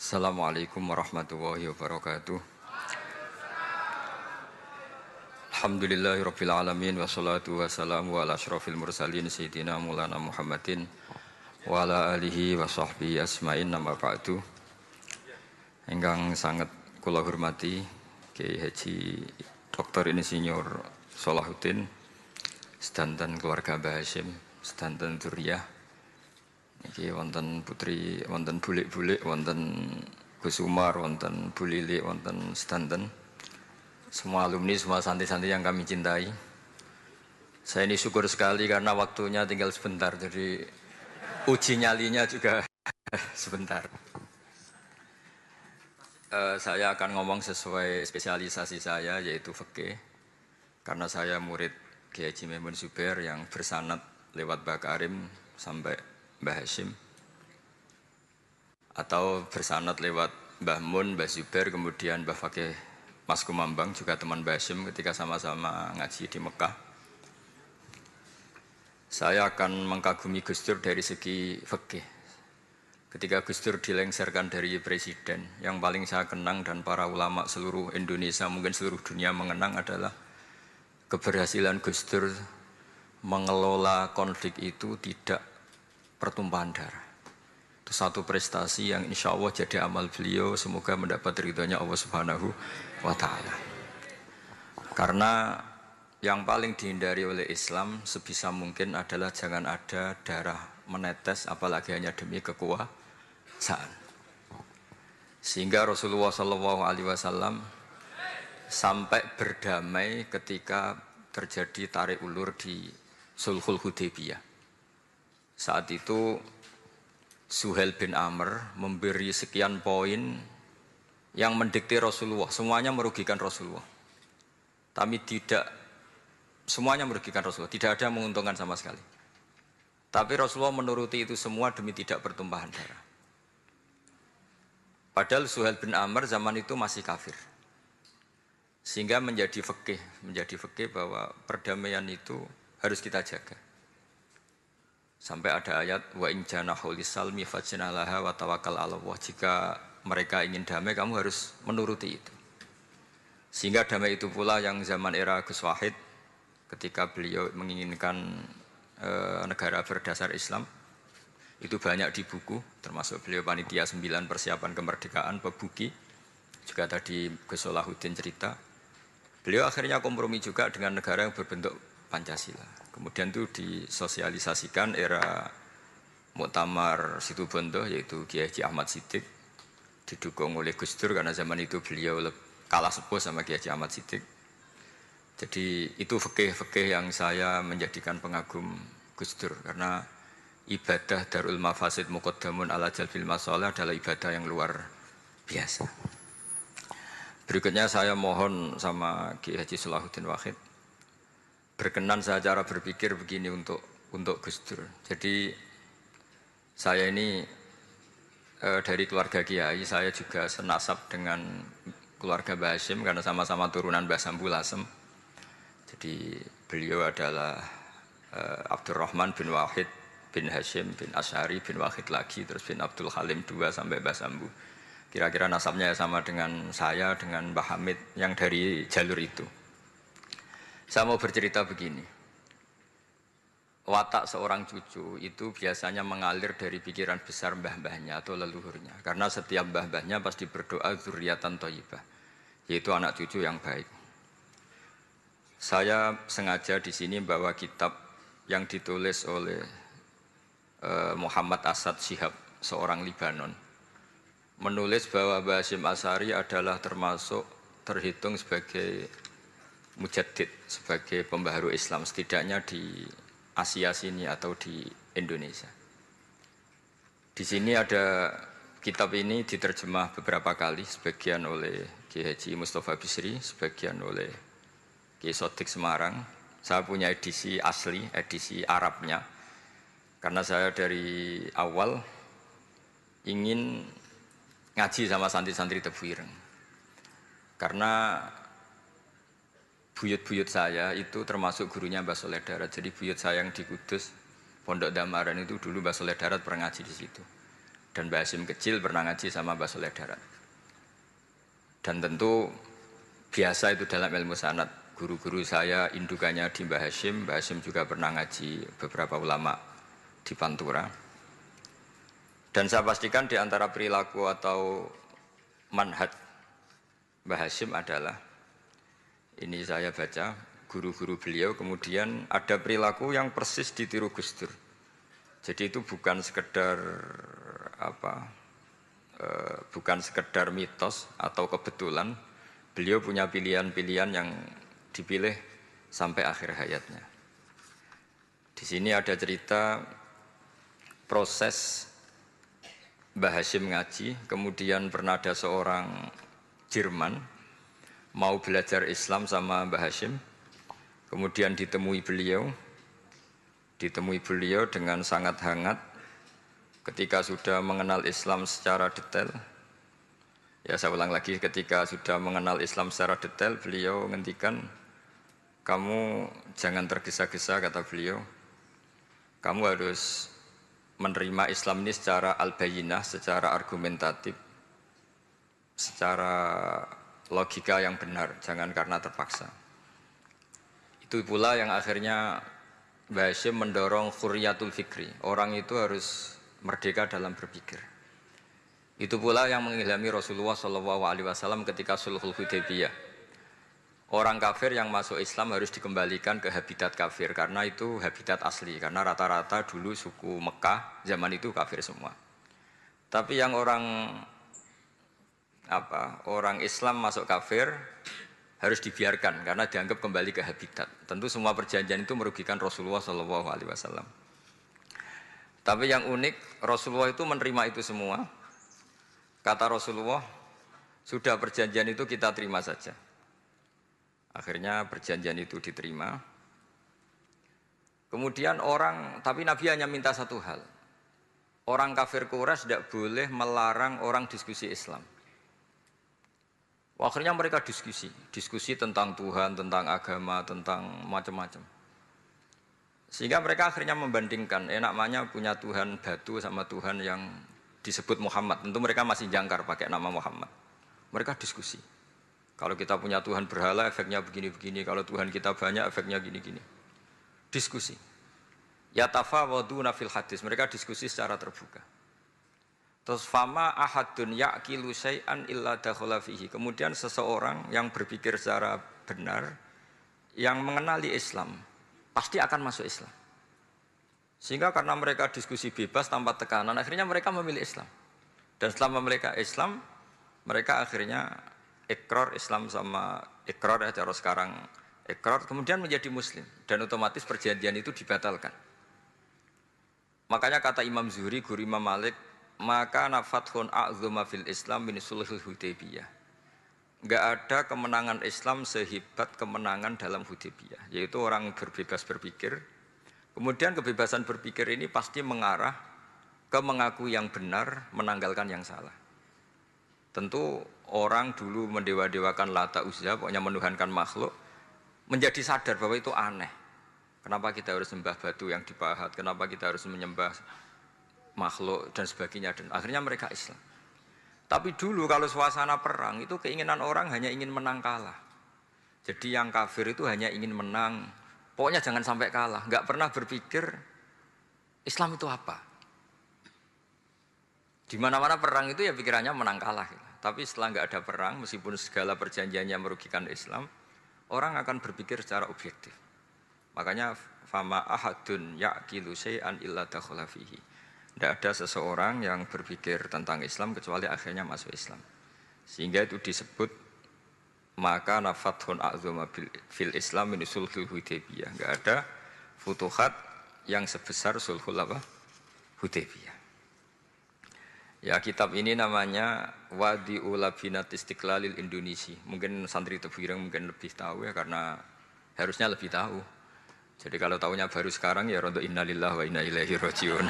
Assalamualaikum warahmatullahi wabarakatuh. Alhamdulillahirabbil alamin wassalatu wassalamu ala asyrofil mursalin sayyidina Maulana Muhammadin wa ala alihi wa sahbihi asma'in nama ba'du. Ingkang sangat kula hormati Kiai Haji Dr. Insinyur Salahuddin sedanten keluarga Mbah Hasyim, sedanten dzurriyyah. Niki wonten putri, wonten bulik-bulik, wonten Gus Umar, wonten Bu Lili, wonten sedanten semua alumni, semua santri-santri yang kami cintai. Saya ini syukur sekali karena waktunya tinggal sebentar, jadi uji nyalinya juga sebentar. Saya akan ngomong sesuai spesialisasi saya, yaitu fikih. Karena saya murid Kiai Haji Maimun Zubair yang bersanad lewat Mbah Karim sampai Mbah Hasyim, atau bersanad lewat Mbah Mun, Mbah Zubair, kemudian Mbah Fakih Mas Kumambang, juga teman Mbah Hasyim ketika sama-sama ngaji di Mekah. Saya akan mengkagumi Gus Dur dari segi fikih. Ketika Gus Dur dilengsarkan dari presiden, yang paling saya kenang dan para ulama seluruh Indonesia, mungkin seluruh dunia mengenang adalah keberhasilan Gus Dur mengelola konflik itu tidak pertumpahan darah. Itu satu prestasi yang insya Allah jadi amal beliau, semoga mendapat ridhonya Allah Subhanahu wa Ta'ala. Karena yang paling dihindari oleh Islam sebisa mungkin adalah jangan ada darah menetes, apalagi hanya demi kekuasaan. Sehingga Rasulullah SAW sampai berdamai ketika terjadi tarik ulur di Sulhul Hudaybiyah. Saat itu Suhail bin Amr memberi sekian poin yang mendikte Rasulullah, semuanya merugikan Rasulullah. Tapi tidak semuanya merugikan Rasulullah, tidak ada yang menguntungkan sama sekali. Tapi Rasulullah menuruti itu semua demi tidak bertumpahan darah. Padahal Suhail bin Amr zaman itu masih kafir. Sehingga menjadi fikih bahwa perdamaian itu harus kita jaga. Sampai ada ayat wa in janahu lisalmi fajnalaha wa tawakkal 'ala Allah. Jika mereka ingin damai, kamu harus menuruti itu. Sehingga damai itu pula yang zaman era Gus Wahid, ketika beliau menginginkan negara berdasar Islam, itu banyak di buku, termasuk beliau panitia 9 persiapan kemerdekaan Pebuki, juga tadi Gus Salahuddin cerita. Beliau akhirnya kompromi juga dengan negara yang berbentuk Pancasila. Kemudian itu disosialisasikan era Muktamar Situbondo, yaitu Kiai Haji Ahmad Siddiq, didukung oleh Gus Dur karena zaman itu beliau kalah sepuh sama Kiai Haji Ahmad Siddiq. Jadi itu fikih yang saya menjadikan pengagum Gus Dur, karena ibadah Darul Mafasid Muqaddamun ala Jalbil Masalah adalah ibadah yang luar biasa. Berikutnya saya mohon sama Kiai Haji Salahuddin Wahid berkenan saya cara berpikir begini untuk Gus Dur. Jadi saya ini dari keluarga Kiai, saya juga senasab dengan keluarga Mbah Hasyim karena sama-sama turunan Mbah Sambul Lasem. Jadi beliau adalah Abdurrahman bin Wahid bin Hasyim bin Asy'ari bin Wahid lagi, terus bin Abdul Halim 2 sampai Mbah Sambu. Kira-kira nasabnya sama dengan saya, dengan Mbah Hamid yang dari jalur itu. Saya mau bercerita begini. Watak seorang cucu itu biasanya mengalir dari pikiran besar mbah-mbahnya atau leluhurnya. Karena setiap mbah-mbahnya pasti berdoa dzurriyyatan thayyibah, yaitu anak cucu yang baik. Saya sengaja di sini bawa kitab yang ditulis oleh Muhammad Asad Shihab, seorang Libanon. Menulis bahwa Mbah Hasyim Asy'ari adalah terhitung sebagai mujaddid, sebagai pembaharu Islam, setidaknya di Asia sini atau di Indonesia. Di sini ada kitab ini diterjemah beberapa kali, sebagian oleh Kiai Haji Mustafa Bisri, sebagian oleh Kiai Sodik Semarang. Saya punya edisi asli, edisi Arabnya, karena saya dari awal ingin ngaji sama santri-santri Tebu Ireng. Karena buyut-buyut saya itu termasuk gurunya Mbah Soleh Darat. Jadi buyut saya yang di Kudus, Pondok Damaran itu dulu Mbah Soleh Darat pernah ngaji di situ. Dan Mbah Hasyim kecil pernah ngaji sama Mbah Soleh Darat. Dan tentu biasa itu dalam ilmu sanad. Guru-guru saya indukannya di Mbah Hasyim juga pernah ngaji beberapa ulama di Pantura. Dan saya pastikan di antara perilaku atau manhaj Mbah Hasyim adalah, ini saya baca, guru-guru beliau kemudian ada perilaku yang persis ditiru Gus Dur. Jadi itu bukan sekedar bukan sekedar mitos atau kebetulan, beliau punya pilihan-pilihan yang dipilih sampai akhir hayatnya. Di sini ada cerita proses Mbah Hasyim ngaji, kemudian pernah ada seorang Jerman mau belajar Islam sama Mbah Hasyim, kemudian ditemui beliau dengan sangat hangat. Ketika sudah mengenal Islam secara detail, ya saya ulang lagi, ketika sudah mengenal Islam secara detail, beliau ngendikan, kamu jangan tergesa-gesa, kata beliau, kamu harus menerima Islam ini secara al-bayyinah, secara argumentatif, secara logika yang benar, jangan karena terpaksa. Itu pula yang akhirnya Mbah Hasyim mendorong khurriyatul fikri, orang itu harus merdeka dalam berpikir. Itu pula yang mengilhami Rasulullah SAW ketika Sulhul Hudaybiyah. Orang kafir yang masuk Islam harus dikembalikan ke habitat kafir, karena itu habitat asli, karena rata-rata dulu suku Mekah zaman itu kafir semua. Tapi yang orang Islam masuk kafir harus dibiarkan karena dianggap kembali ke habitat. Tentu semua perjanjian itu merugikan Rasulullah SAW. Tapi yang unik, Rasulullah itu menerima itu semua. Kata Rasulullah, sudah perjanjian itu kita terima saja. Akhirnya perjanjian itu diterima. Kemudian tapi Nabi hanya minta satu hal. Orang kafir Quraisy tidak boleh melarang orang diskusi Islam. Akhirnya mereka diskusi tentang Tuhan, tentang agama, tentang macam-macam. Sehingga mereka akhirnya membandingkan, enaknya punya Tuhan batu sama Tuhan yang disebut Muhammad. Tentu mereka masih jangkar pakai nama Muhammad. Mereka diskusi. Kalau kita punya Tuhan berhala, efeknya begini-begini. Kalau Tuhan kita banyak, efeknya gini-gini. Diskusi. Yatafawaduna fil hadis. Mereka diskusi secara terbuka. Terus fama ahadun yaqilu syai'an illa dakhala fihi. Kemudian seseorang yang berpikir secara benar, yang mengenali Islam, pasti akan masuk Islam. Sehingga karena mereka diskusi bebas tanpa tekanan, akhirnya mereka memilih Islam. Dan setelah mereka Islam, mereka akhirnya ikrar Islam sama ikrar ya cara sekarang ikrar, kemudian menjadi Muslim. Dan otomatis perjanjian itu dibatalkan. Makanya kata Imam Zuhri, guru Imam Malik, maka nafathun a'zuma fil Islam min sulhul Hudaybiyah. Enggak ada kemenangan Islam sehebat kemenangan dalam Hudaybiyah, yaitu orang berbebas berpikir. Kemudian kebebasan berpikir ini pasti mengarah ke mengakui yang benar, menanggalkan yang salah. Tentu orang dulu mendewa-dewakan Lata Uzza, pokoknya menuhankan makhluk, menjadi sadar bahwa itu aneh. Kenapa kita harus sembah batu yang dipahat, kenapa kita harus menyembah makhluk dan sebagainya, dan akhirnya mereka Islam. Tapi dulu kalau suasana perang itu keinginan orang hanya ingin menang kalah. Jadi yang kafir itu hanya ingin menang, pokoknya jangan sampai kalah. Enggak pernah berpikir Islam itu apa. Di mana-mana perang itu ya pikirannya menang kalah. Tapi setelah enggak ada perang, meskipun segala perjanjiannya merugikan Islam, orang akan berpikir secara objektif. Makanya fama ahadun yaqilu syai'an illa dakhala fihi. Tidak ada seseorang yang berpikir tentang Islam kecuali akhirnya masuk Islam. Sehingga itu disebut maka nafathun a'zuma fil Islam min sulhul Hudaybiyah. Enggak ada futuhat yang sebesar sulhul Hudaybiyah. Ya, kitab ini namanya Wadi'u Labinat Istiqlalil Indonesia. Mungkin santri Tebuireng mungkin lebih tahu ya, karena harusnya lebih tahu. Jadi kalau tahunya baru sekarang ya rontok innalillahi wa inna ilaihi rajiun.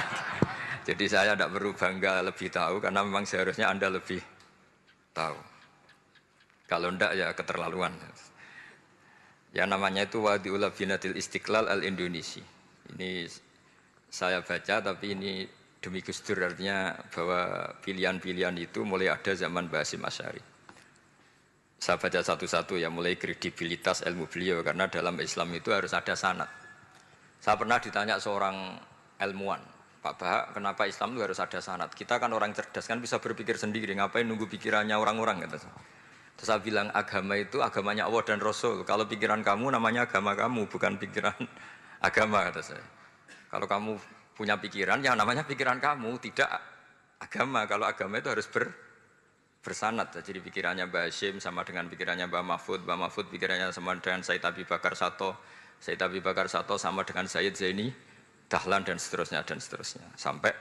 Jadi saya tidak perlu bangga lebih tahu, karena memang seharusnya Anda lebih tahu. Kalau tidak ya keterlaluan. Ya namanya itu Wadi'ul Binatil Istiqlal Al-Indonesi. Ini saya baca tapi ini demi Gus Dur, artinya bahwa pilihan-pilihan itu mulai ada zaman Mbah Hasyim Asy'ari. Saya baca satu-satu ya, mulai kredibilitas ilmu beliau, karena dalam Islam itu harus ada sanad. Saya pernah ditanya seorang ilmuwan, Pak Bahak, kenapa Islam itu harus ada sanad? Kita kan orang cerdas, kan bisa berpikir sendiri, ngapain nunggu pikirannya orang-orang gitu. Terus saya bilang agama itu agamanya Allah dan Rasul. Kalau pikiran kamu namanya agama kamu, bukan pikiran agama, kata saya. Kalau kamu punya pikiran, ya namanya pikiran kamu, tidak agama. Kalau agama itu harus bersanad. Jadi pikirannya Mbah Hasyim sama dengan pikirannya Mbah Mahfud pikirannya sama dengan Said Abi Bakar Sato sama dengan Sayyid Zaini Dahlan dan seterusnya sampai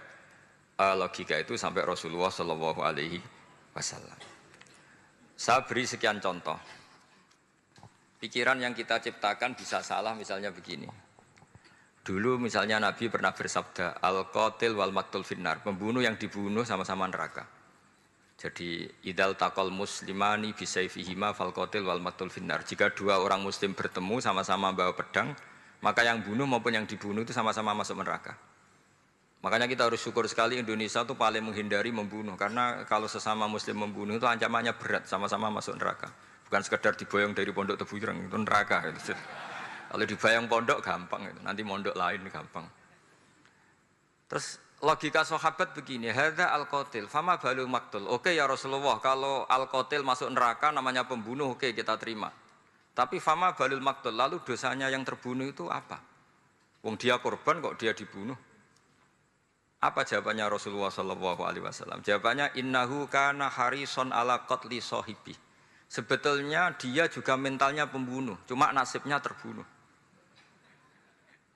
logika itu sampai Rasulullah Shallallahu Alaihi Wasallam. Saya beri sekian contoh. Pikiran yang kita ciptakan bisa salah, misalnya begini. Dulu misalnya Nabi pernah bersabda, al-qatil wal maqtul finnar, pembunuh yang dibunuh sama-sama neraka. Jadi idal taqal muslimani bisayfihima fal qatil wal maqtul finnar. Jika dua orang muslim bertemu sama-sama bawa pedang, maka yang bunuh maupun yang dibunuh itu sama-sama masuk neraka. Makanya kita harus syukur sekali Indonesia itu paling menghindari membunuh, karena kalau sesama muslim membunuh itu ancamannya berat, sama-sama masuk neraka. Bukan sekedar diboyong dari pondok Tebu Ireng, itu neraka gitu. Kalau dibayang pondok gampang gitu, nanti mondok lain gampang. Terus logika sahabat begini, hadza al-qatil fama balul maqtul. Oke ya Rasulullah, kalau al-qatil masuk neraka namanya pembunuh, oke kita terima. Tapi fama balul maqtul, lalu dosanya yang terbunuh itu apa? Wong dia korban kok dia dibunuh? Apa jawabannya Rasulullah sallallahu alaihi wasallam? Jawabannya innahu kana harison ala qatli sahibi. Sebetulnya dia juga mentalnya pembunuh, cuma nasibnya terbunuh.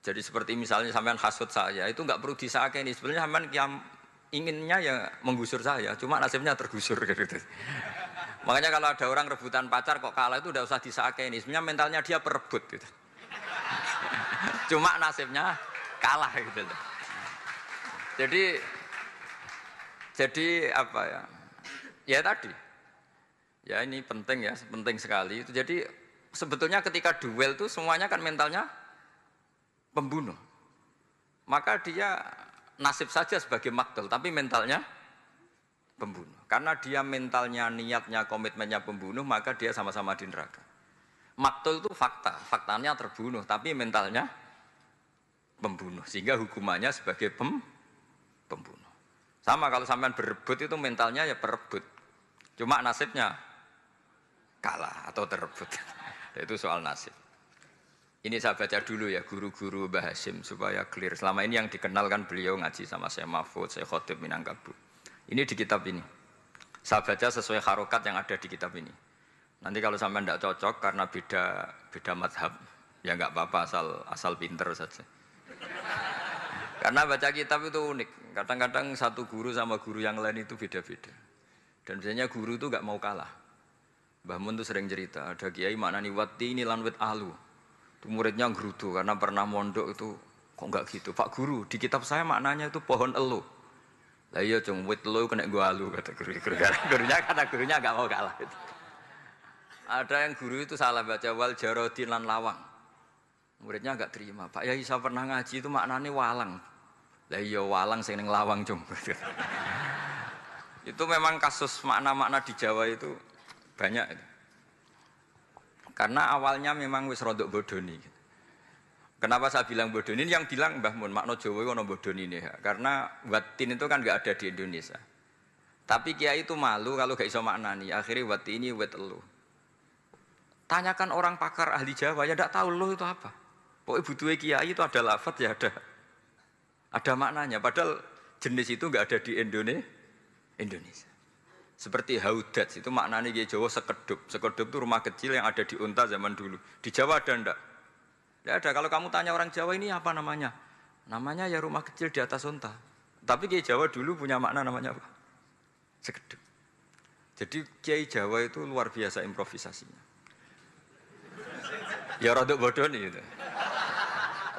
Jadi seperti misalnya sampean hasut saya, itu enggak perlu disakeni. Sebenarnya sampean yang inginnya ya menggusur saya, cuma nasibnya tergusur gitu. Makanya kalau ada orang rebutan pacar kok kalah itu udah usah disakeni. Sebenarnya mentalnya dia perebut gitu. Cuma nasibnya kalah gitu. Jadi apa ya? Ya tadi. Ya ini penting ya, penting sekali. Itu jadi sebetulnya ketika duel itu semuanya kan mentalnya pembunuh. Maka dia nasib saja sebagai maktul, tapi mentalnya pembunuh. Karena dia mentalnya, niatnya, komitmennya pembunuh, maka dia sama-sama di neraka. Maktul itu fakta, faktanya terbunuh, tapi mentalnya pembunuh. Sehingga hukumannya sebagai pembunuh. Sama kalau sampean berebut itu mentalnya ya perebut. Cuma nasibnya kalah atau terebut. Itu soal nasib. Ini saya baca dulu ya guru-guru Mbah Hasyim supaya clear. Selama ini yang dikenal kan beliau ngaji sama saya Mahfud, saya Khotib Minangkabau. Ini di kitab ini. Saya baca sesuai harokat yang ada di kitab ini. Nanti kalau sampean tidak cocok karena beda madhab, ya nggak apa-apa asal pinter saja. Karena baca kitab itu unik. Kadang-kadang satu guru sama guru yang lain itu beda-beda. Dan biasanya guru itu nggak mau kalah. Mbah Mun tuh sering cerita, ada kiai maknani wati ini lan wit alu. Itu muridnya gerutu karena pernah mondok itu kok nggak gitu. Pak guru, di kitab saya maknanya itu pohon elu. Lah iya cung wit elu kena gua alu kata guru. Gurunya kata gurunya nggak mau kalah. Gitu. Ada yang guru itu salah baca wal jarodin lan lawang. Muridnya nggak terima. Pak Yai saya pernah ngaji itu maknanya walang. Lah iya walang sing ning lawang cung. Itu memang kasus makna-makna di Jawa itu banyak itu. Karena awalnya memang wis rodok bodoni. Kenapa saya bilang bodoni? Ini yang bilang Mbah Mun makna Jawa ono bodoni ini. Karena watin itu kan nggak ada di Indonesia. Tapi kiai itu malu kalau gak iso maknani. Akhirnya wati ini wet elu. Tanyakan orang pakar ahli Jawa ya ndak tahu lo itu apa. Pokoknya butuhnya kiai itu ada lafaz ya ada maknanya. Padahal jenis itu nggak ada di Indonesia. Seperti haudat itu maknanya di Jawa sekedup. Sekedup itu rumah kecil yang ada di unta zaman dulu. Di Jawa ada ndak? Tidak ada. Kalau kamu tanya orang Jawa ini apa namanya? Namanya ya rumah kecil di atas unta. Tapi Kiai Jawa dulu punya makna namanya apa? Sekedup. Jadi Kiai Jawa itu luar biasa improvisasinya. Ya rodok bodoni itu.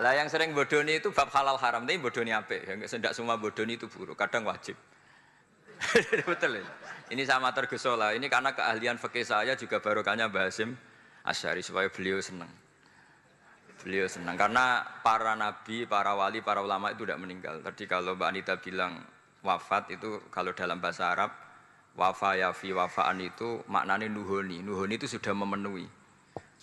Lah yang sering bodoni itu bab halal haram, tapi bodoni apik. Tidak semua bodoni itu buruk, kadang wajib. Betul ya? Ini sama tergesola. Ini karena keahlian fikih saya juga barokahnya Mbah Hasyim Asy'ari supaya beliau senang. Beliau senang karena para nabi, para wali, para ulama itu tidak meninggal. Tadi kalau Mbak Anita bilang wafat itu kalau dalam bahasa Arab wafa yafi wafaan itu maknanya nuhoni. Nuhoni itu sudah memenuhi.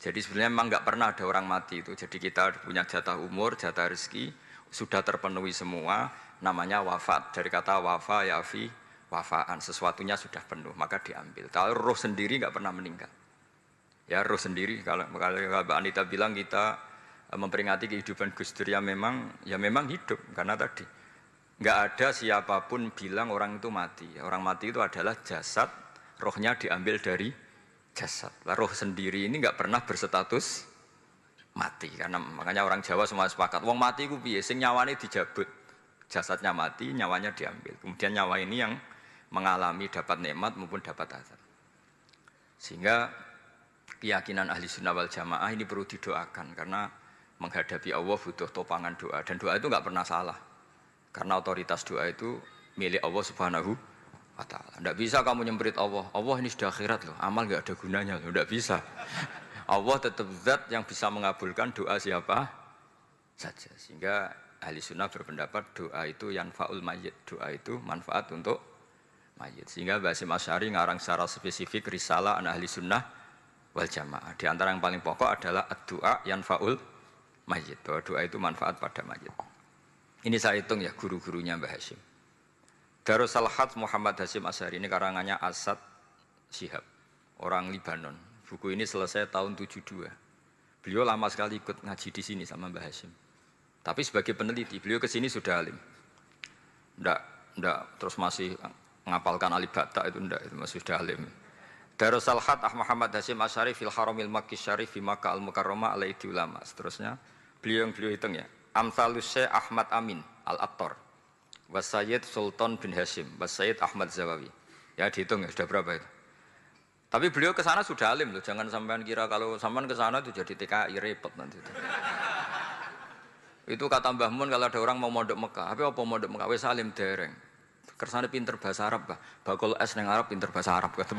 Jadi sebenarnya memang nggak pernah ada orang mati itu. Jadi kita punya jatah umur, jatah rezeki sudah terpenuhi semua. Namanya wafat dari kata wafa yafi wafaan. Sesuatunya sudah penuh maka diambil. Kalau roh sendiri nggak pernah meninggal. Ya roh sendiri kalau Mbak Anita bilang kita memperingati kehidupan Gus Dur ya memang hidup karena tadi nggak ada siapapun bilang orang itu mati. Orang mati itu adalah jasad, rohnya diambil dari jasad. Roh sendiri ini nggak pernah berstatus mati karena makanya orang Jawa semua sepakat. Wong mati ku piye? Sing nyawane dijabut, jasadnya mati, nyawanya diambil. Kemudian nyawa ini yang mengalami dapat nikmat maupun dapat azab. Sehingga keyakinan ahli sunnah wal jamaah ini perlu didoakan karena menghadapi Allah butuh topangan doa dan doa itu nggak pernah salah karena otoritas doa itu milik Allah Subhanahu wa Ta'ala. Tidak bisa kamu nyemprit Allah ini sudah akhirat loh, amal nggak ada gunanya loh, tidak bisa. Allah tetap zat yang bisa mengabulkan doa siapa saja. Sehingga ahli sunnah berpendapat doa itu yanfa'ul mayyit, doa itu manfaat untuk mayit. Sehingga Basim Asy'ari ngarang secara spesifik risalah an ahli sunnah wal jamaah. Di antara yang paling pokok adalah ad-du'a yanfa'ul mayit, bahwa doa itu manfaat pada mayit. Ini saya hitung ya guru-gurunya Mbah Hasyim. Darus Salhat Muhammad Hasyim Asy'ari ini karangannya Asad Syihab, orang Libanon. Buku ini selesai tahun 72. Beliau lama sekali ikut ngaji di sini sama Mbah Hasyim. Tapi sebagai peneliti, beliau ke sini sudah alim. Ndak terus masih ngapalkan alif bata itu ndak, itu masih sudah alim. Darus Salhat Muhammad Hasyim Asy'ari fil Haramil Makki Syarif fi Makkah Al-Mukarramah alaihi ulama. Seterusnya beliau hitung ya. Amsalus Syekh Ahmad Amin Al-Attar wa Sayyid Sultan bin Hasyim wa Sayyid Ahmad Zawawi. Ya dihitung ya sudah berapa itu. Tapi beliau ke sana sudah alim loh. Jangan sampean kira kalau sampean ke sana itu jadi TKI repot nanti itu. Itu kata Mbah Mun kalau ada orang mau mondok Mekah. Apa mondok Mekah wis alim dereng. Kersane pinter bahasa Arab, bakul es neng Arab pinter bahasa Arab kata.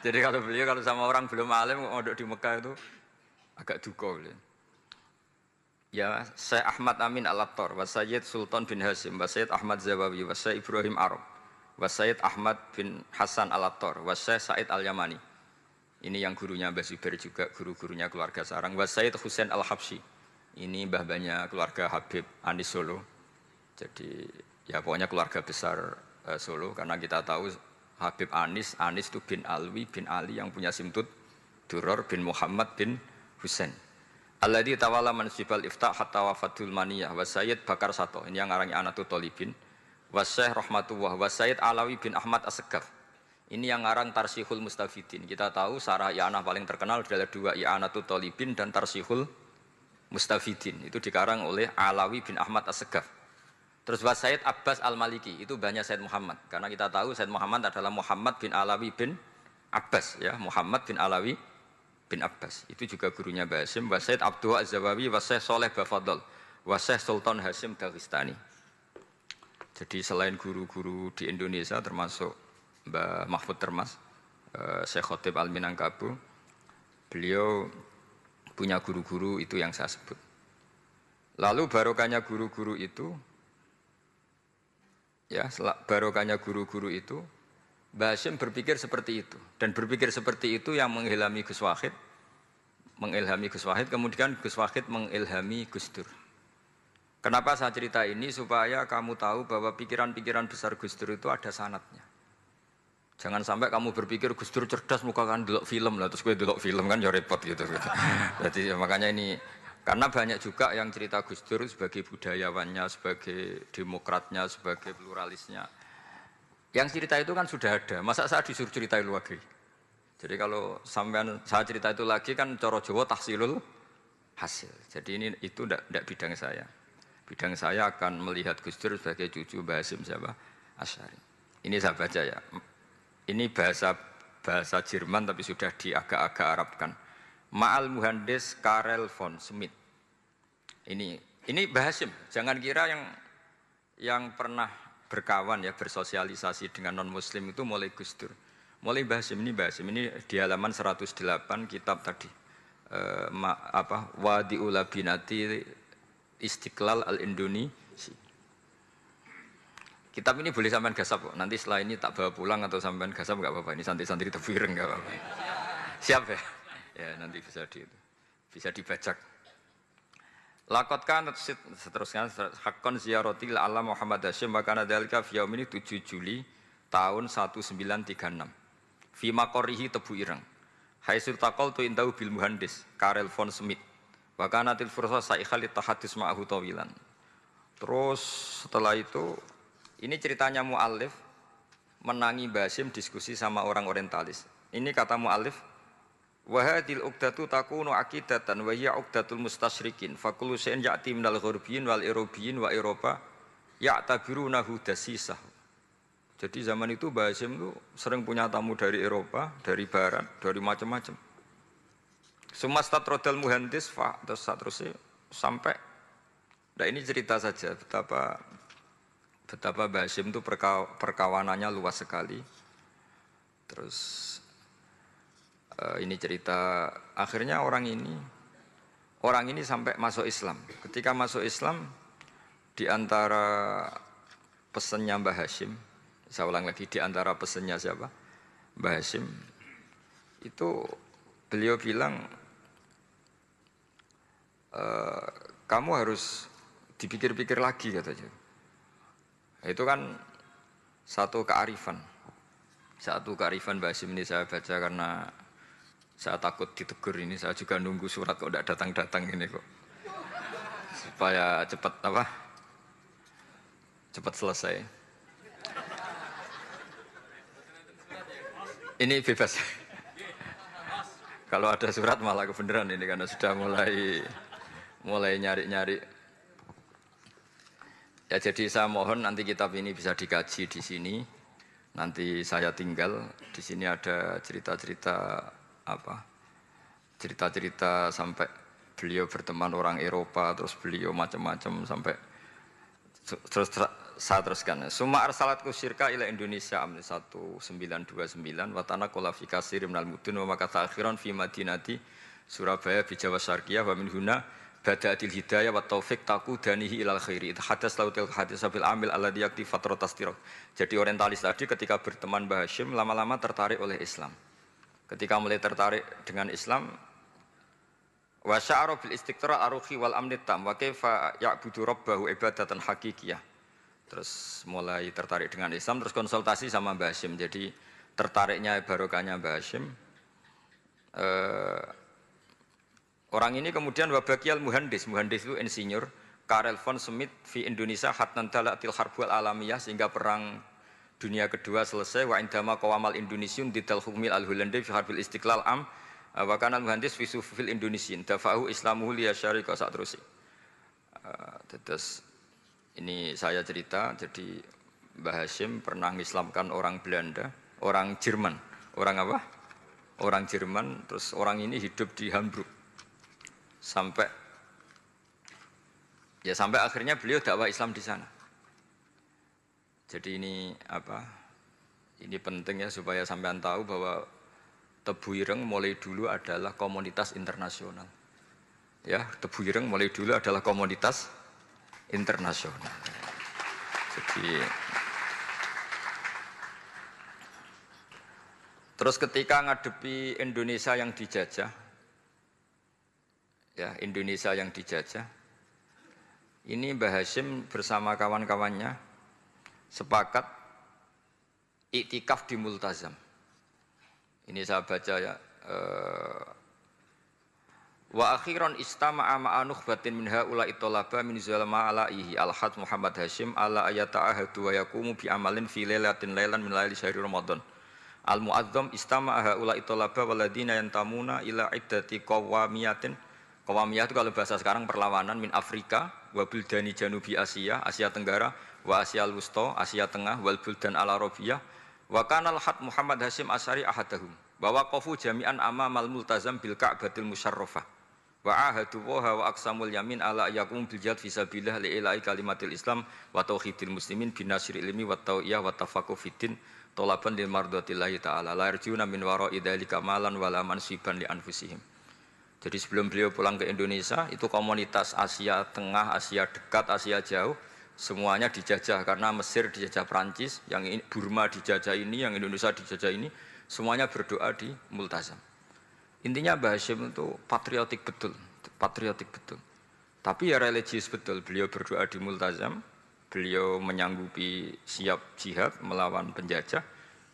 Jadi kalau beliau kalau sama orang belum alim mondok di Mekah itu agak duka beliau. Ya, Syekh Ahmad Amin Al-Attar, wa Sayyid Sultan bin Hasyim, wa Sayyid Ahmad Zawawi, wa Syekh Ibrahim Arab, wa Sayyid Ahmad bin Hasan Al-Attar, wa Syekh Said Al-Yamani. Ini yang gurunya Mbah Zubair juga, guru-gurunya keluarga Sarang, wa Sayyid Husain Al-Habsyi. Ini mbah-mbahnya keluarga Habib Anis Solo. Jadi ya pokoknya keluarga besar Solo karena kita tahu Habib Anis itu bin Alwi bin Ali yang punya simtud Duror bin Muhammad bin Husain. Alladzi tawalla mansibal iftah hatta wafatul maniyah wa Sayyid Bakar Sato. Ini yang ngarang Anatu Thalibin. Wa Syekh Rahmatullah wa Sayyid Alawi bin Ahmad As-Segaf. Ini yang ngarang Tarsihul Mustafidin. Kita tahu sarah i'anah paling terkenal adalah dua I'anatu Thalibin dan Tarsihul Mustafidin. Itu dikarang oleh Alawi bin Ahmad As-Segaf. Terus wa Sayyid Abbas Al-Maliki, itu banyak Sayyid Muhammad. Karena kita tahu Sayyid Muhammad adalah Muhammad bin Alawi bin Abbas, ya, Muhammad bin Alawi bin Abbas. Itu juga gurunya Mbah Hasyim, wa Sayyid Abdul Az-Zawawi, wa Syekh Saleh Bafadl, wa Syekh Sultan Hasyim Dagestani. Jadi selain guru-guru di Indonesia termasuk Mbah Mahfud Termas, Syekh Khotib Al-Minangkabu, beliau punya guru-guru itu yang saya sebut. Lalu barokahnya guru-guru itu, ya, barokahnya guru-guru itu, Mbah Hasyim berpikir seperti itu, dan berpikir seperti itu yang mengilhami Gus Wahid, kemudian Gus Wahid mengilhami Gus Dur. Kenapa saya cerita ini? Supaya kamu tahu bahwa pikiran-pikiran besar Gus Dur itu ada sanadnya. Jangan sampai kamu berpikir Gus Dur cerdas muka kan delok film lah, terus gue delok film kan ya repot gitu. Jadi makanya ini, karena banyak juga yang cerita Gus Dur sebagai budayawannya, sebagai demokratnya, sebagai pluralisnya. Yang cerita itu kan sudah ada, masa saya disuruh cerita itu lagi? Jadi kalau sampean saya cerita itu lagi kan coro Jawa tahsilul hasil. Jadi ini itu tidak bidang saya. Bidang saya akan melihat Gus Dur sebagai cucu Mbah Hasyim siapa? Asy'ari. Ini saya baca ya. Ini bahasa Jerman tapi sudah diagak-agak Arabkan. Ma'al Muhandis Karel von Schmidt. Ini Mbah Hasyim. Jangan kira yang pernah berkawan ya, bersosialisasi dengan non muslim itu mulai Gus Dur. Mulai Mbah Hasyim ini di halaman 108 kitab tadi. Wadi'ul Labinati Istiqlal Al-Indonesia. Kitab ini boleh sampean gasap kok. Nanti setelah ini tak bawa pulang atau sampean gasap enggak apa-apa. Ini santri-santri tebu ireng enggak apa-apa. Siap ya? Ya nanti bisa dibajak. Lakot kan seterusnya hakon ziyarati ala Muhammad Hasyim wa kana dzalika fi yaumini 7 Juli tahun 1936. Fi maqorihi Tebu Ireng. Haitsu taqaltu indahu bil muhandis Karel von Smith. Wa kanatil fursa saikhal tahadus ma'ahu tawilan. Terus setelah itu ini ceritanya muallif menangi Mbah Hasyim diskusi sama orang orientalis. Ini kata muallif wa hadhil uqdatu takunu aqidatan wa hiya uqdatul mustasyrikin fa kullu shay'in ya'ti minal ghurbiyin wal irobiyyin wa Eropa ya'tabirunahu dasisah. Jadi zaman itu Mbah Hasyim itu sering punya tamu dari Eropa, dari barat, dari macam-macam. Sumastatrodal muhandis fa terus seterusnya sampai nah ini cerita saja betapa Mbah Hasyim itu perkawanannya luas sekali. Terus ini cerita akhirnya orang ini sampai masuk Islam. Ketika masuk Islam di antara pesannya Mbah Hasyim, saya ulang lagi di antara pesannya siapa? Mbah Hasyim itu beliau bilang kamu harus dipikir-pikir lagi katanya. Itu kan satu kearifan Mbah Hasyim ini saya baca karena saya takut ditegur ini, saya juga nunggu surat kok tidak datang-datang ini kok. Supaya cepat selesai. Ini bebas. Kalau ada surat malah kebenaran ini karena sudah mulai nyari-nyari. Ya jadi saya mohon nanti kitab ini bisa dikaji di sini. Nanti saya tinggal di sini ada cerita-cerita sampai beliau berteman orang Eropa, terus beliau macam-macam sampai terus saya teruskan. Summa arsalatku syirka ila Indonesia amni 1929 watana qala fi kasir minal mudun wa makatha akhiran fi madinati Surabaya bi Jawa Syarqiyah wa min huna bada'atil hidayah wa taufiq taqudanihi ilal khairi. Hadas lautil hadis bil amil alladhi yakti fatratas tiraq. Jadi orientalis tadi ketika berteman Mbah Hasyim lama-lama tertarik oleh Islam. Ketika mulai tertarik dengan Islam, wa sya'ara bil istiqrar aruhi wal amni tam wa kaifa ya'budu rabbahu ibadatan haqiqiyah. Terus mulai tertarik dengan Islam, terus konsultasi sama Mbah Hasyim. Jadi tertariknya barokahnya Mbah Hasyim. Orang ini kemudian wabakiyal muhandis itu insinyur Karel von Smith fi Indonesia hatnan dalatil harbul alamiyah sehingga perang dunia kedua selesai wa indama qawamal Indonesiun didal hukmil al-Hollande fi harbil istiqlal am wa kana muhandis fi sufil Indonesian dafa'u islamuhu li syarika sak terus. Terus ini saya cerita jadi Mbah Hasyim pernah mengislamkan orang Belanda, orang Jerman. Orang apa? Orang Jerman, terus orang ini hidup di Hamburg. Sampai akhirnya beliau dakwah Islam di sana. Jadi ini penting ya supaya sampean tahu bahwa Tebu Ireng mulai dulu adalah komunitas internasional. Ya, Tebu Ireng mulai dulu adalah komunitas internasional. Jadi terus ketika ngadepi Indonesia yang dijajah, ini Mbah Hasyim bersama kawan-kawannya sepakat iktikaf di Multazam. Ini saya baca ya. Wa akhiran istama'a ma'a nukhbatin min haula'i talaba min zalama alaihi al-had Muhammad Hasyim ala ayata'ahadu wa yaqumu bi amalin fi lailatin lailan min laili syahri Ramadan. Al-mu'azzam istama'a haula'i talaba waladina yantamuna ila iddati qawamiyatin. Qawamiyah itu kalau bahasa sekarang perlawanan min Afrika wa buldani janubi Asia, Asia Tenggara wa Asia al-Wusta, Asia Tengah wal buldan al-Arabiyah wa kana al-had Muhammad Hasyim Asy'ari ahadahum wa waqafu jami'an amamal multazam bil Ka'batil musyarrafah wa ahadu wa aqsamul yamin ala yakum bil jihad fi sabilillah li ilahi kalimatil Islam wa tauhidil muslimin bin nasril ilmi wa tau'iyah wa tafaqquh fiddin talaban lil mardatillahi ta'ala la yarjuna min wara'i dzalika malan wala mansiban li anfusihim. Jadi sebelum beliau pulang ke Indonesia, itu komunitas Asia Tengah, Asia Dekat, Asia Jauh, semuanya dijajah karena Mesir dijajah Prancis, yang Burma dijajah ini, yang Indonesia dijajah ini, semuanya berdoa di Multazam. Intinya Mbah Hashim itu patriotik betul, patriotik betul. Tapi ya religius betul, beliau berdoa di Multazam, beliau menyanggupi siap jihad melawan penjajah,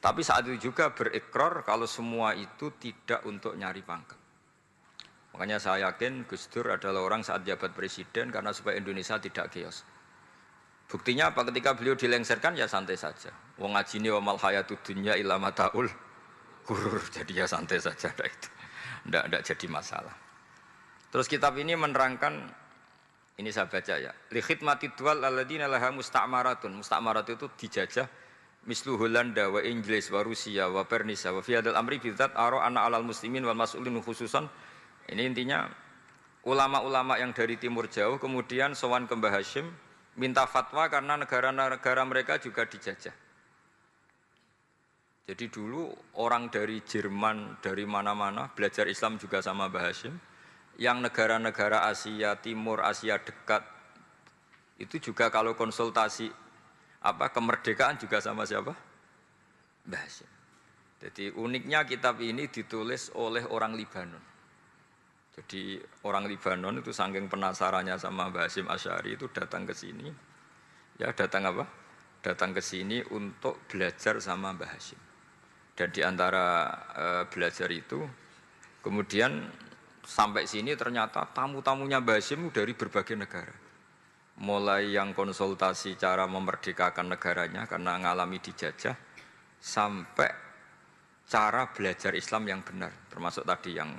tapi saat itu juga berikrar kalau semua itu tidak untuk nyari pangkat. Makanya saya yakin Gus Dur adalah orang saat jabat presiden karena supaya Indonesia tidak chaos. Buktinya apa? Ketika beliau dilengsarkan ya santai saja. Wong ngajine wa mal hayatud dunya illa mataul ghurur. Jadi ya santai saja itu. Ndak jadi masalah. Terus kitab ini menerangkan, ini saya baca ya. Li khidmati dual alladziina laha musta'maratun. Musta'marat itu dijajah mislu Holanda wa Inggris wa Rusia wa Pernisa wa fi hadzal amri bidzat ara anna 'alal muslimin wal mas'ulin khususan. Ini intinya ulama-ulama yang dari timur jauh kemudian sowan ke Mbah Hashim minta fatwa karena negara-negara mereka juga dijajah. Jadi dulu orang dari Jerman, dari mana-mana belajar Islam juga sama Mbah Hashim. Yang negara-negara Asia Timur, Asia Dekat itu juga kalau konsultasi kemerdekaan juga sama siapa? Mbah Hashim. Jadi uniknya kitab ini ditulis oleh orang Libanon. Jadi orang Libanon itu saking penasarannya sama Mbah Hashim Asy'ari itu datang ke sini. Ya datang apa? Datang ke sini untuk belajar sama Mbah Hashim. Dan di antara belajar itu kemudian sampai sini ternyata tamu-tamunya Mbah Hashim dari berbagai negara. Mulai yang konsultasi cara memerdekakan negaranya karena mengalami dijajah sampai cara belajar Islam yang benar, termasuk tadi yang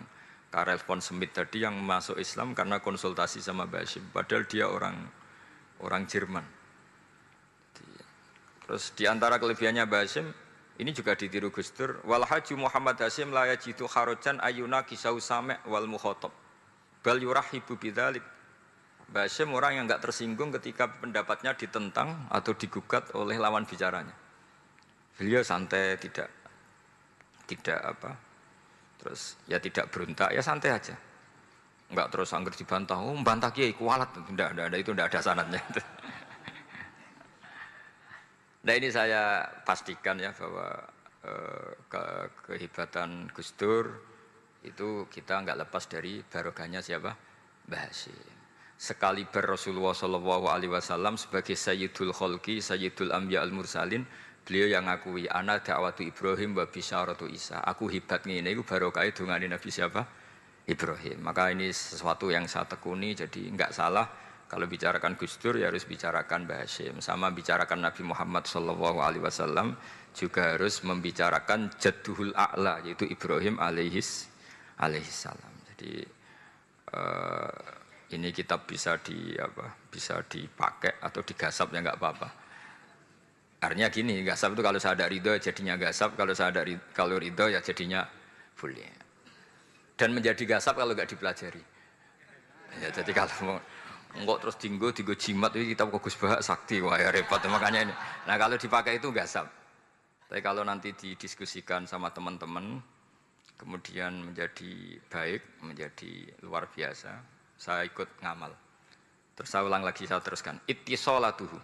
Karel von Schmidt tadi yang masuk Islam karena konsultasi sama Mbah Hashim, padahal dia orang Jerman. Terus di antara kelebihannya Mbah Hashim ini juga ditiru Gus Dur, wal haju Muhammad Hashim la yajidu kharajan ayuna kisau sami' wal mukhatab bal yurahibu bidzalik. Mbah Hashim orang yang enggak tersinggung ketika pendapatnya ditentang atau digugat oleh lawan bicaranya. Beliau santai, tidak terus ya tidak berontak, ya santai aja. Enggak terus angger dibantah, oh membantah kiai kualat, enggak, itu enggak ada sanadnya. Nah ini saya pastikan ya bahwa kehebatan Gus Dur itu kita enggak lepas dari barokahnya siapa? Mbah Hashim. Sekaliber Rasulullah SAW sebagai Sayyidul Khalqi, Sayyidul Anbiya al-Mursalin, beliau yang ngakui ana da'watu Ibrahim wa bisyaratu Isa. Aku hebat ngene iku barokah dongane Nabi siapa? Ibrahim. Maka ini sesuatu yang saya tekuni, jadi enggak salah kalau bicarakan Gus Dur ya harus bicarakan Mbah Hashim. Sama bicarakan Nabi Muhammad SAW juga harus membicarakan Jadduhul A'la yaitu Ibrahim alaihissalam. Jadi ini kitab bisa dipakai atau digasap ya enggak apa-apa. Artinya gini, gasap itu kalau saya ada ridho jadinya gasap, kalau ridho ya jadinya boleh. Dan menjadi gasap kalau enggak dipelajari. Ya jadi kalau mau enggak terus dinggo jimat itu kitab Gus Bahak sakti, wah ya repot makanya ini. Nah kalau dipakai itu gasap. Tapi kalau nanti didiskusikan sama teman-teman, kemudian menjadi baik, menjadi luar biasa, saya ikut ngamal. Terus saya ulang lagi, saya teruskan. Ittisolatuhu.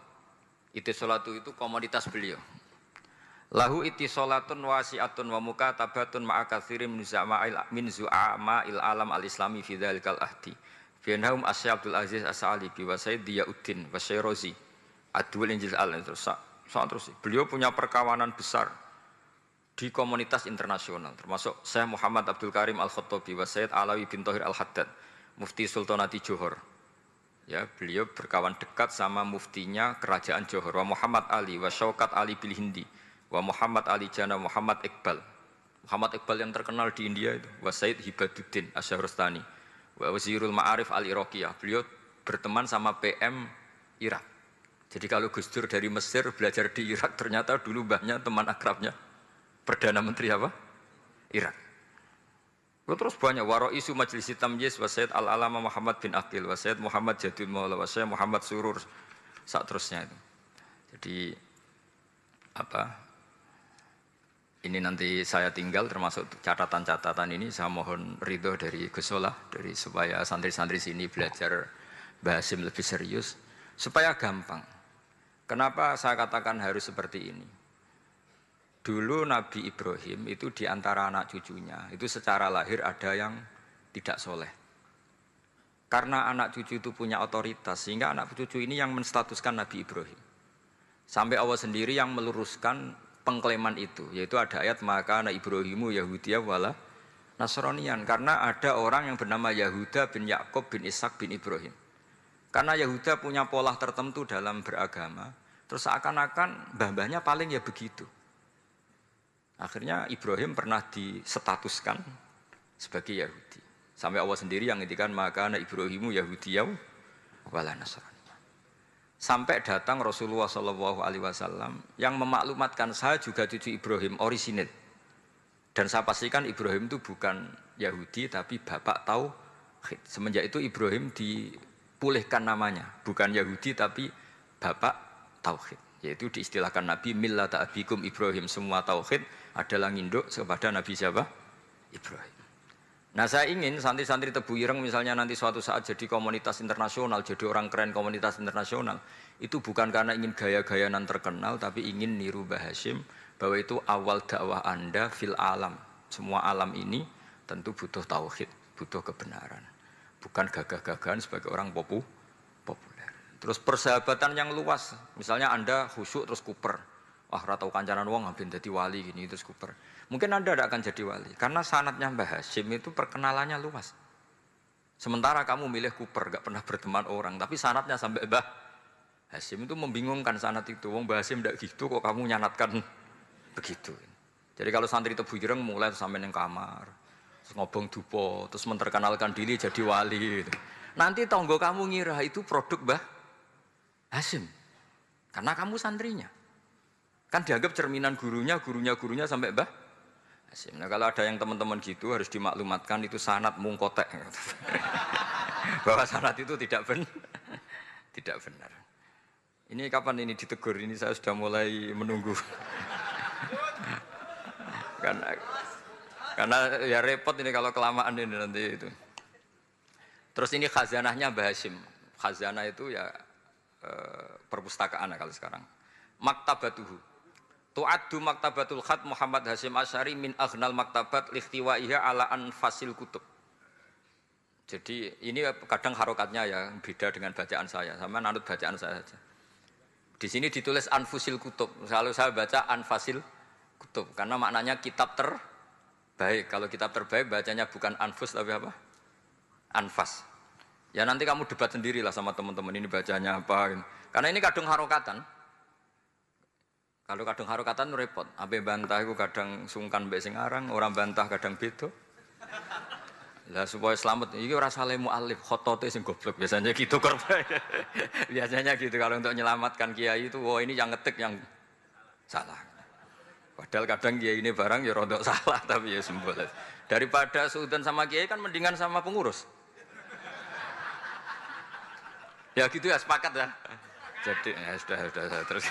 Ittisolatu itu komoditas beliau. Lahu ittisolatun wasi'atun wa mukatabatun ma'a katsirin min zu'ama'il alam al-islami fi dzalikal ahdi. Fianhum Asy Abdul Aziz As-Sa'alibi wa Sayyid Diyauddin wa Syairozi Adwul Injil terus beliau punya perkawanan besar di komunitas internasional termasuk Syekh Muhammad Abdul Karim Al-Khattabi wa Sayyid Alawi bin Thahir Al-Haddad Mufti Sultanati Johor. Ya, beliau berkawan dekat sama muftinya kerajaan Johor wa Muhammad Ali wa Syaukat Ali bil Hindi wa Muhammad Ali Jana Muhammad Iqbal. Muhammad Iqbal yang terkenal di India itu wa Sayyid Hibaduddin Asy-Syahrastani wa Wazirul Ma'arif Al-Iraqiyah. Beliau berteman sama PM Irak. Jadi kalau Gus Dur dari Mesir belajar di Irak ternyata dulu mbahnya teman akrabnya Perdana Menteri apa? Irak. Terus banyak Waro'isu Majlis Tamyiz wa Sayyid Al-Alama Muhammad bin Aqil wa Sayyid Muhammad Jadul Maula wa Sayyid Muhammad Surur saat terusnya itu. Jadi Ini nanti saya tinggal termasuk catatan-catatan ini saya mohon ridho dari Gus Solah dari supaya santri-santri sini belajar Bahasim lebih serius supaya gampang. Kenapa saya katakan harus seperti ini? Dulu Nabi Ibrahim itu di antara anak cucunya itu secara lahir ada yang tidak soleh. Karena anak cucu itu punya otoritas sehingga anak cucu ini yang menstatuskan Nabi Ibrahim. Sampai Allah sendiri yang meluruskan pengklaiman itu, yaitu ada ayat maka anak Ibrahimu Yahudiyah wala Nasranian, karena ada orang yang bernama Yahuda bin Yakub bin Ishak bin Ibrahim. Karena Yahuda punya pola tertentu dalam beragama, terus seakan-akan mbah-mbahnya paling ya begitu. Akhirnya Ibrahim pernah disetatuskan sebagai Yahudi. Sampai Allah sendiri yang ngendikan maka anak Ibrahimu Yahudiyah wala Nasrani. Sampai datang Rasulullah SAW yang memaklumatkan saya juga cucu Ibrahim orisinil. Dan saya pastikan Ibrahim itu bukan Yahudi tapi bapak tauhid. Semenjak itu Ibrahim dipulihkan namanya, bukan Yahudi tapi bapak tauhid. Yaitu diistilahkan Nabi millata abikum Ibrahim, semua tauhid adalah nginduk kepada Nabi siapa? Ibrahim. Nah saya ingin santri-santri Tebu Ireng misalnya nanti suatu saat jadi komunitas internasional, jadi orang keren komunitas internasional, itu bukan karena ingin gaya-gayanan terkenal, tapi ingin niru Mbah Hasyim bahwa itu awal dakwah Anda fil alam. Semua alam ini tentu butuh tauhid, butuh kebenaran. Bukan gagah-gagahan sebagai orang populer. Terus persahabatan yang luas, misalnya Anda khusyuk terus kuper. Wah, ratau kancanan wong ngabin jadi wali gini terus kuper. Mungkin Anda tidak akan jadi wali karena sanatnya Mbah Hasyim itu perkenalannya luas. Sementara kamu milih kuper, gak pernah berteman orang, tapi sanatnya sampai Mbah Hasyim itu membingungkan sanat itu. Wong Mbah Hasyim tidak gitu kok kamu nyanatkan begitu. Jadi kalau santri Tebu Ireng mulai sampai neng kamar, terus ngobong dupo, terus menterkenalkan diri jadi wali. Gitu. Nanti tonggo kamu ngira itu produk Mbah Hasyim karena kamu santrinya. Kan dianggap cerminan gurunya sampai Mbah Hasyim. Nah kalau ada yang teman-teman gitu harus dimaklumatkan itu sanad mungkotek. Bahwa sanad itu tidak benar. Ini kapan ini ditegur? Ini saya sudah mulai menunggu. karena ya repot ini kalau kelamaan ini nanti itu. Terus ini khazanahnya Mbah Hasyim. Khazanah itu ya perpustakaan kalau sekarang. Maktabatuhu. Tu'addu maktabatul khat Muhammad Hasyim Asy'ari min aghnal maktabat likhtiwaiha ala anfasil kutub. Jadi ini kadang harokatnya ya beda dengan bacaan saya. Sama nanut bacaan saya saja. Di sini ditulis anfusil kutub. Selalu saya baca anfasil kutub karena maknanya kitab terbaik. Kalau kitab terbaik bacanya bukan anfus tapi apa? Anfas. Ya nanti kamu debat sendirilah sama teman-teman ini bacanya apa. Karena ini kadang harokatan. Kalau kadang harokatan repot, abe bantah itu kadang sungkan mbek sing aran, orang bantah kadang beda. Lah supaya selamat, iki ora saleh mualif, khotote sing goblok biasanya gitu korban. Biasanya gitu kalau untuk menyelamatkan kiai itu, wah ini yang ngetik yang salah. Padahal kadang kiai ini barang ya rodok salah tapi ya sembol. Daripada suudzon sama kiai kan mendingan sama pengurus. Ya gitu ya sepakat ya. Jadi ya sudah terus.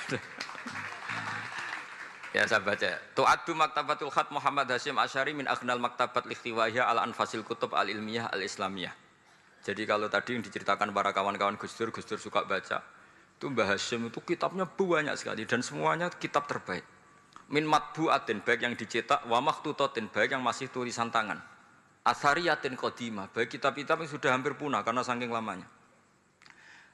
Ya saya baca. Tu'addu maktabatul khat Muhammad Hasyim Asy'ari min aghnal maktabat likhtiwaiha ala anfasil kutub al-ilmiyah al-islamiyah. Jadi kalau tadi yang diceritakan para kawan-kawan Gus Dur suka baca. Itu Mbah Hasyim itu kitabnya banyak sekali dan semuanya kitab terbaik. Min matbu'atin baik yang dicetak wa makhtutatin baik yang masih tulisan tangan. Athariyatin qadimah baik kitab-kitab yang sudah hampir punah karena saking lamanya.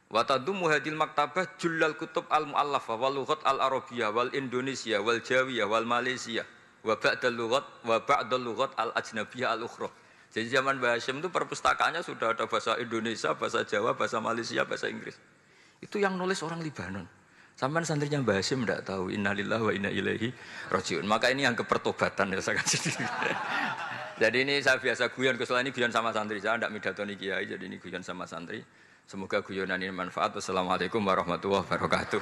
Wa tadummu hadil maktabah jullal kutub al-mu'allafah wal lughat al-arabiyyah wal indonesia wal jawiyah wal malaysia wa ba'dal lughat al-ajnabiyyah al-ukhra. Jadi zaman Mbah Hasyim itu perpustakaannya sudah ada bahasa Indonesia, bahasa Jawa, bahasa Malaysia, bahasa Inggris. Itu yang nulis orang Libanon. Sampai santrinya Mbah Hasyim tidak tahu innalillahi wa inna ilaihi rajiun. Maka ini yang kepertobatan ya saya kasih. Jadi ini saya biasa guyon, kesoalnya ini guyon sama santri. Saya tidak midatoni kiai, jadi ini guyon sama santri. Semoga guyonan ini manfaat. Wassalamualaikum warahmatullahi wabarakatuh.